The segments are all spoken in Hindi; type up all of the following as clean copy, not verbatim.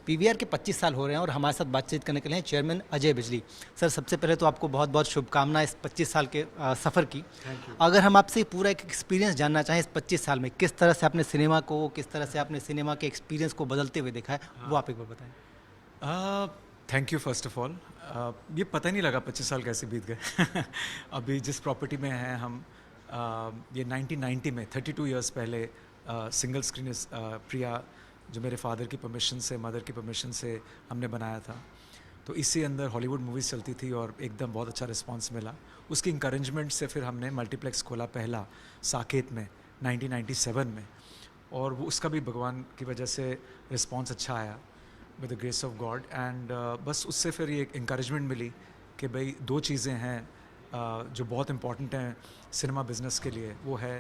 पीवीआर के 25 साल हो रहे हैं और हमारे साथ बातचीत करने के लिए हैं चेयरमैन अजय बिजली। सर, सबसे पहले तो आपको बहुत बहुत शुभकामनाएं इस 25 साल के सफ़र की। Thank you. अगर हम आपसे पूरा एक एक्सपीरियंस जानना चाहें इस 25 साल में, किस तरह से आपने सिनेमा को, किस तरह से आपने सिनेमा के एक्सपीरियंस को बदलते हुए देखा है, वो आप एक बार बताएं। Thank you first of all. ये पता नहीं लगा 25 साल कैसे बीत गए। अभी जिस प्रॉपर्टी में हैं हम, ये 1990 में 32 इयर्स पहले सिंगल स्क्रीन प्रिया, जो मेरे फादर की परमिशन से, मदर की परमिशन से हमने बनाया था। तो इसी अंदर हॉलीवुड मूवीज़ चलती थी और एकदम बहुत अच्छा रिस्पांस मिला। उसकी इंकरेजमेंट से फिर हमने मल्टीप्लेक्स खोला पहला साकेत में 1997 में, और वो उसका भी भगवान की वजह से रिस्पांस अच्छा आया with the grace of God. And बस उससे फिर ये इंकरेजमेंट मिली कि भाई दो चीज़ें हैं जो बहुत इंपॉर्टेंट हैं सिनेमा बिजनेस के लिए। वो है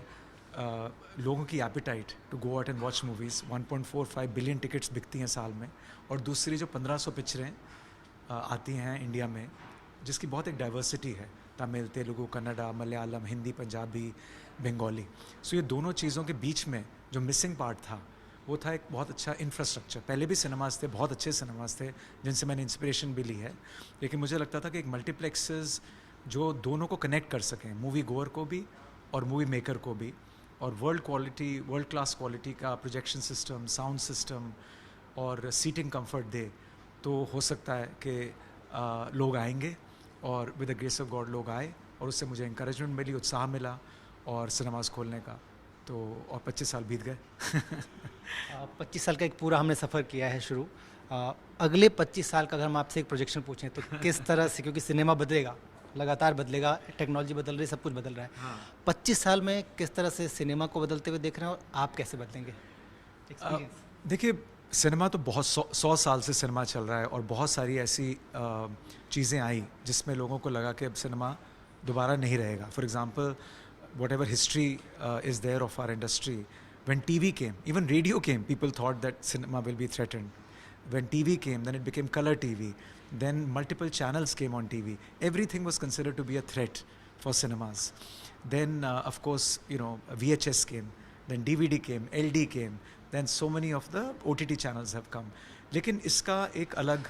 लोगों की appetite to go out and watch movies. 1.45 billion tickets बिकती हैं साल में, और दूसरी जो 1500 पिक्चरें आती हैं इंडिया में, जिसकी बहुत एक डाइवर्सिटी है, तमिल, तेलुगु, कन्नड़ा, मलयालम, हिंदी, पंजाबी, बंगाली। सो ये दोनों चीज़ों के बीच में जो मिसिंग पार्ट था वो था एक बहुत अच्छा इंफ्रास्ट्रक्चर। पहले भी सिनेमाज थे, बहुत अच्छे सिनेमाज थे जिनसे मैंने इंस्पिरेशन भी ली है, लेकिन मुझे लगता था कि एक मल्टीप्लेक्सेस जो दोनों को कनेक्ट कर सकें, मूवी गोअर को भी और मूवी मेकर को भी, और वर्ल्ड क्लास क्वालिटी का प्रोजेक्शन सिस्टम, साउंड सिस्टम और सीटिंग कंफर्ट दे, तो हो सकता है कि लोग आएंगे, और with the grace of God लोग आए, और उससे मुझे इंकरेजमेंट मिली, उत्साह मिला और सिनेमाज खोलने का। तो और 25 साल बीत गए। 25 साल का एक पूरा हमने सफ़र किया है शुरू। अगले 25 साल का अगर हम आपसे एक प्रोजेक्शन पूछें तो किस तरह से, क्योंकि सिनेमा बदलेगा, लगातार बदलेगा, टेक्नोलॉजी बदल रही है, सब कुछ बदल रहा है। हाँ। 25 साल में किस तरह से सिनेमा को बदलते हुए देख रहे हैं और आप कैसे बदलेंगे? एक्सपीरियंस। देखिए, सिनेमा तो बहुत 100 साल से सिनेमा चल रहा है, और बहुत सारी ऐसी चीज़ें आई जिसमें लोगों को लगा कि अब सिनेमा दोबारा नहीं रहेगा। For example, whatever history is there of our industry, when TV came, even radio came, people thought that cinema will be threatened. When TV came, then it became color TV, then multiple channels came on TV. Everything was considered to be a threat for cinemas. Then of course, VHS came, then DVD came, LD came, then so many of the OTT channels have come. लेकिन इसका एक अलग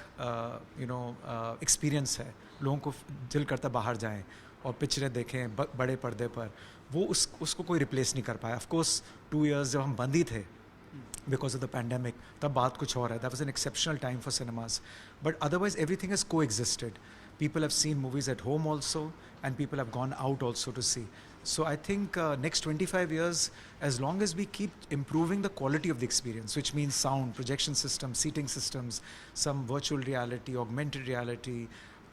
एक्सपीरियंस है। लोगों को दिल करता बाहर जाएं और पिक्चरें देखें बड़े पर्दे पर। वो उसको कोई रिप्लेस नहीं कर पाया। ऑफ कोर्स 2 इयर्स जब हम बंद ही थे बिकॉज ऑफ द पैंडेमिक, तब बात कुछ और है। That was an exceptional time for cinemas, but otherwise everything has को existed. People have seen movies at home also, and people have gone out also to see. So I think next 25 years, as long as we keep improving the quality of the experience, which means sound, projection systems, seating systems, some virtual reality, augmented reality,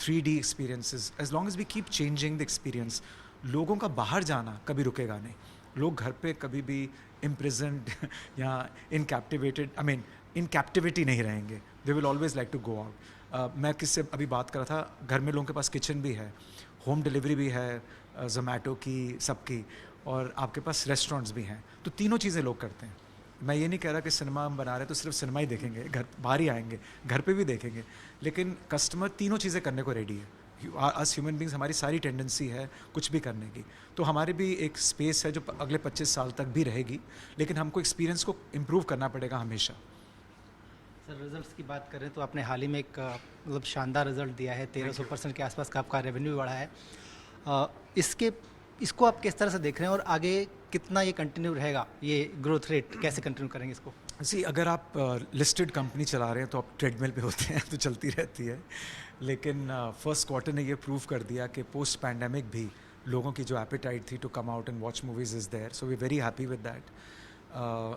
3D experiences, as long as we keep changing the experience, लोगों का बाहर जाना कभी रुकेगा नहीं। लोग घर पे कभी भी imprisoned या in captivity नहीं रहेंगे। They will always like to go out. मैं किससे अभी बात कर रहा था, घर में लोगों के पास किचन भी है, होम डिलीवरी भी है, ज़ोमैटो की, सबकी, और आपके पास रेस्टोरेंट्स भी हैं। तो तीनों चीज़ें लोग करते हैं। मैं ये नहीं कह रहा कि सिनेमा हम बना रहे तो सिर्फ सिनेमा ही देखेंगे, घर बाहर ही आएंगे, घर पे भी देखेंगे, लेकिन कस्टमर तीनों चीज़ें करने को रेडी है। अस ह्यूमन बींग्स, हमारी सारी टेंडेंसी है कुछ भी करने की। तो हमारी भी एक स्पेस है जो अगले 25 साल तक भी रहेगी, लेकिन हमको एक्सपीरियंस को इम्प्रूव करना पड़ेगा हमेशा। सर, रिजल्ट्स की बात करें तो आपने हाल ही में एक मतलब शानदार रिजल्ट दिया है। 1300% के आसपास का आपका रेवेन्यू बढ़ा है। इसको आप किस तरह से देख रहे हैं और आगे कितना ये कंटिन्यू रहेगा, ये ग्रोथ रेट कैसे कंटिन्यू करेंगे इसको? जी, अगर आप लिस्टेड कंपनी चला रहे हैं तो आप ट्रेडमिल पे होते हैं तो चलती रहती है, लेकिन फर्स्ट क्वार्टर ने ये प्रूव कर दिया कि पोस्ट पैंडेमिक भी लोगों की जो एपिटाइट थी to come out and watch movies is there. So we very happy with that.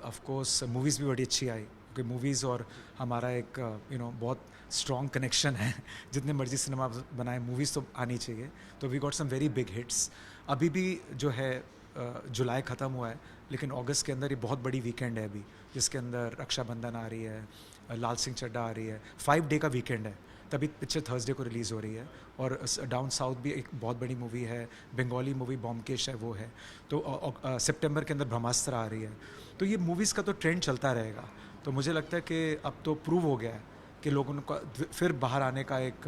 Of course movies भी बड़ी अच्छी आई, क्योंकि मूवीज़ और हमारा एक बहुत स्ट्रॉन्ग कनेक्शन है। जितने मर्जी सिनेमा बनाए, मूवीज़ तो आनी चाहिए। तो we got some very big hits. अभी भी जो है जुलाई ख़त्म हुआ है, लेकिन अगस्त के अंदर ये बहुत बड़ी वीकेंड है अभी, जिसके अंदर रक्षाबंधन आ रही है, लाल सिंह चड्ढा आ रही है। 5 डे का वीकेंड है, तभी पिक्चर थर्सडे को रिलीज़ हो रही है। और डाउन साउथ भी एक बहुत बड़ी मूवी है, बंगाली मूवी ब्योमकेश है, वो है। तो सितंबर के अंदर ब्रह्मास्त्र आ रही है। तो ये मूवीज़ का तो ट्रेंड चलता रहेगा। तो मुझे लगता है कि अब तो प्रूव हो गया है कि लोगों का फिर बाहर आने का एक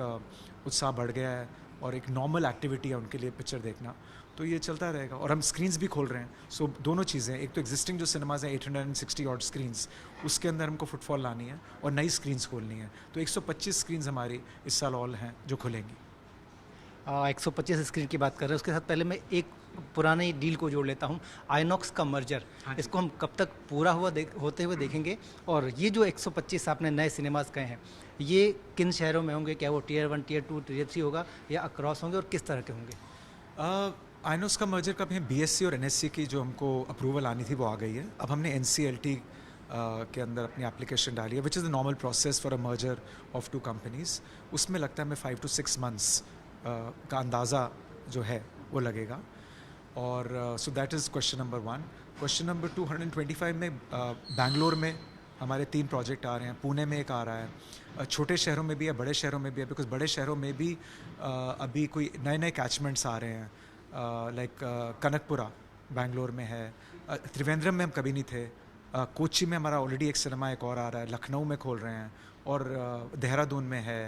उत्साह बढ़ गया है, और एक नॉर्मल एक्टिविटी है उनके लिए पिक्चर देखना। तो ये चलता रहेगा। और हम स्क्रीन्स भी खोल रहे हैं, सो दोनों चीज़ें, एक तो एग्जिस्टिंग जो सिनेमाज हैं 860 ऑड स्क्रीन्स, उसके अंदर हमको फुटफॉल लानी है और नई स्क्रीन्स खोलनी है। तो 125 स्क्रीन्स हमारी इस साल ऑल हैं जो खुलेंगी। 125 स्क्रीन की बात कर रहे हैं, उसके साथ पहले मैं एक पुरानी डील को जोड़ लेता हूँ, आइनॉक्स का मर्जर। हाँ जी। इसको हम कब तक पूरा होते हुए देखेंगे? और ये जो 125 आपने नए सिनेमाज कहे हैं, ये किन शहरों में होंगे? क्या वो टियर 1, टियर 2, टियर 3 होगा या अक्रॉस होंगे, और किस तरह के होंगे? आइनॉक्स का मर्जर का भी बीएससी और एनएससी की जो हमको अप्रूवल आनी थी वो आ गई है। अब हमने एनसीएलटी के अंदर अपनी एप्लीकेशन डाली है, which is the normal process for a merger of two companies. उसमें लगता है हमें 5 to 6 months का अंदाज़ा जो है वो लगेगा। और so that is question number 1। Question number 2, 125 में बैंगलोर में हमारे 3 प्रोजेक्ट आ रहे हैं, पुणे में एक आ रहा है, छोटे शहरों में भी है, बड़े शहरों में भी है, बिकॉज बड़े शहरों में भी अभी कोई नए नए कैचमेंट्स आ रहे हैं, लाइक कनकपुरा बैंगलोर में है, त्रिवेंद्रम में हम कभी नहीं थे, कोच्चि में हमारा ऑलरेडी एक सिनेमा एक और आ रहा है, लखनऊ में खोल रहे हैं, और देहरादून में है,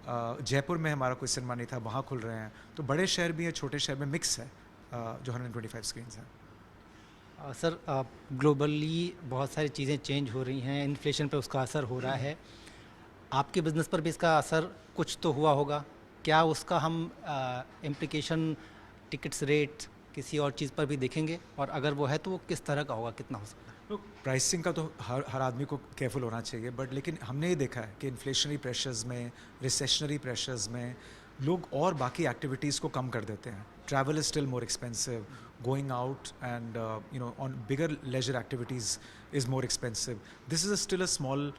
जयपुर में हमारा कोई सिनेमा नहीं था, वहाँ खुल रहे हैं। तो बड़े शहर भी हैं, छोटे शहर में मिक्स है जो 125 स्क्रीन्स हैं। सर, ग्लोबली बहुत सारी चीज़ें चेंज हो रही हैं, इन्फ्लेशन पे उसका असर हो रहा है, आपके बिज़नेस पर भी इसका असर कुछ तो हुआ होगा। क्या उसका हम इम्प्लीकेशन टिकट्स रेट किसी और चीज़ पर भी देखेंगे, और अगर वो है तो वो किस तरह का होगा, कितना हो सकता है? तो प्राइसिंग का तो हर आदमी को केयरफुल होना चाहिए, बट लेकिन हमने ये देखा है कि इन्फ्लेशनरी प्रेशर्स में, रिसेशनरी प्रेशर्स में लोग और बाकी एक्टिविटीज़ को कम कर देते हैं। Travel is still more expensive, going out and on bigger leisure activities is more expensive. This is still a small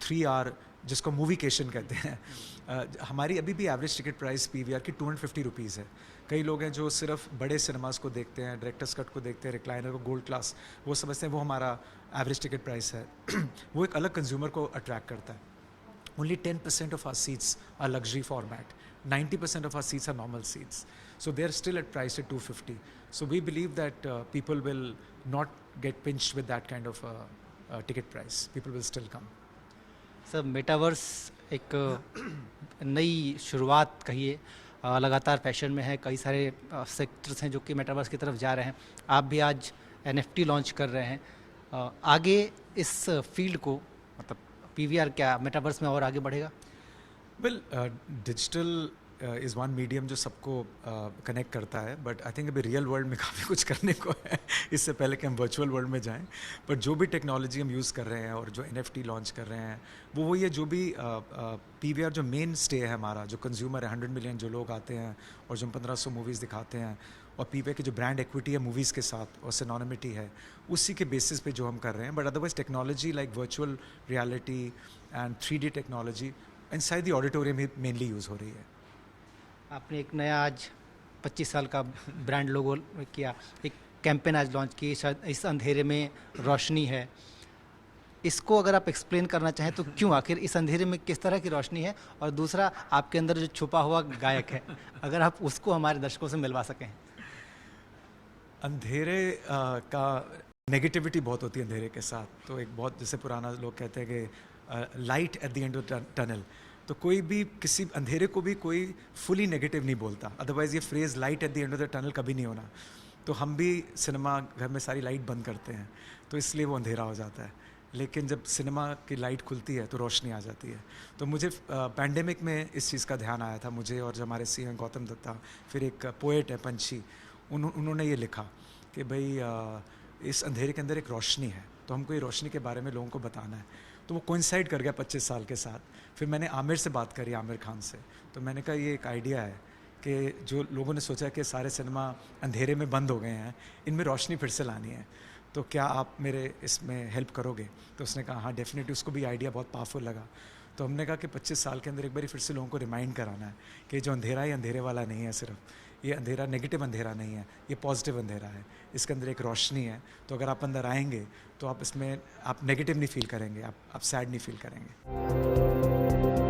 3 hour जिसको मूवीकेशन कहते हैं। हमारी अभी भी एवरेज टिकट प्राइस पीवीआर की 250 रुपीज़ है। कई लोग हैं जो सिर्फ बड़े सिनेमास को देखते हैं, डायरेक्टर्स कट को देखते हैं, रिक्लाइनर को, गोल्ड क्लास, वो समझते हैं वो हमारा एवरेज टिकट प्राइस है। वो एक अलग कंज्यूमर को अट्रैक्ट करता है। Only 10% of our seats are luxury format. 90% of our seats are normal seats. So they're still at priced at 250. So we believe that people will not get pinched with that kind of ticket price. People will still come. Sir, metaverse एक नई शुरुआत कहिए, लगातार फैशन में है, कई सारे सेक्टर्स हैं जो कि मेटावर्स की तरफ जा रहे हैं। आप भी आज NFT लॉन्च कर रहे हैं। आगे इस फील्ड को, मतलब पीवीआर क्या मेटावर्स में और आगे बढ़ेगा? Well, digital is one medium जो सबको कनेक्ट करता है, बट आई थिंक अभी रियल वर्ल्ड में काफ़ी कुछ करने को है इससे पहले कि हम वर्चुअल वर्ल्ड में जाएं। बट जो भी टेक्नोलॉजी हम यूज़ कर रहे हैं और जो NFT लॉन्च कर रहे हैं, वो वही है जो भी PVR जो मेन स्टे है हमारा, जो कंज्यूमर है 100 मिलियन जो लोग आते हैं और जो हम 1500 मूवीज़ दिखाते हैं, और PVR की जो ब्रांड एक्विटी है मूवीज़ के साथ और सिनोनिमिटी है, उसी के बेसिस पे जो हम कर रहे हैं। But otherwise technology like virtual reality and 3D technology inside the auditorium he mainly use हो रही है। आपने एक नया आज 25 साल का ब्रांड लोगो किया, एक कैंपेन आज लॉन्च की, शायद इस अंधेरे में रोशनी है। इसको अगर आप एक्सप्लेन करना चाहें तो क्यों, आखिर इस अंधेरे में किस तरह की रोशनी है? और दूसरा, आपके अंदर जो छुपा हुआ गायक है, अगर आप उसको हमारे दर्शकों से मिलवा सकें। अंधेरे का नेगेटिविटी बहुत होती है अंधेरे के साथ। तो एक बहुत, जैसे पुराना लोग कहते हैं कि light at the end of tunnel, तो कोई भी किसी अंधेरे को भी कोई फुली नेगेटिव नहीं बोलता, अदरवाइज़ ये phrase light at the end of the tunnel कभी नहीं होना। तो हम भी सिनेमा घर में सारी लाइट बंद करते हैं, तो इसलिए वो अंधेरा हो जाता है। लेकिन जब सिनेमा की लाइट खुलती है तो रोशनी आ जाती है। तो मुझे पैंडेमिक में इस चीज़ का ध्यान आया था मुझे, और जो हमारे सीएम गौतम दत्ता, फिर एक पोएट है पंछी, उन्होंने ये लिखा कि भाई इस अंधेरे के अंदर एक रोशनी है, तो हमको ये रोशनी के बारे में लोगों को बताना है। तो वो कोइंसाइड कर गया 25 साल के साथ। फिर मैंने आमिर से बात करी, आमिर खान से, तो मैंने कहा ये एक आइडिया है कि जो लोगों ने सोचा कि सारे सिनेमा अंधेरे में बंद हो गए हैं, इनमें रोशनी फिर से लानी है, तो क्या आप मेरे इसमें हेल्प करोगे? तो उसने कहा हाँ डेफिनेटली। उसको भी आइडिया बहुत पावरफुल लगा। तो हमने कहा कि 25 साल के अंदर एक बार फिर से लोगों को रिमाइंड कराना है कि जो अंधेरा है अंधेरे वाला नहीं है, सिर्फ ये अंधेरा नेगेटिव अंधेरा नहीं है, ये पॉजिटिव अंधेरा है, इसके अंदर एक रोशनी है। तो अगर आप अंदर आएंगे तो आप इसमें आप नेगेटिव नहीं फील करेंगे, आप सैड नहीं फील करेंगे।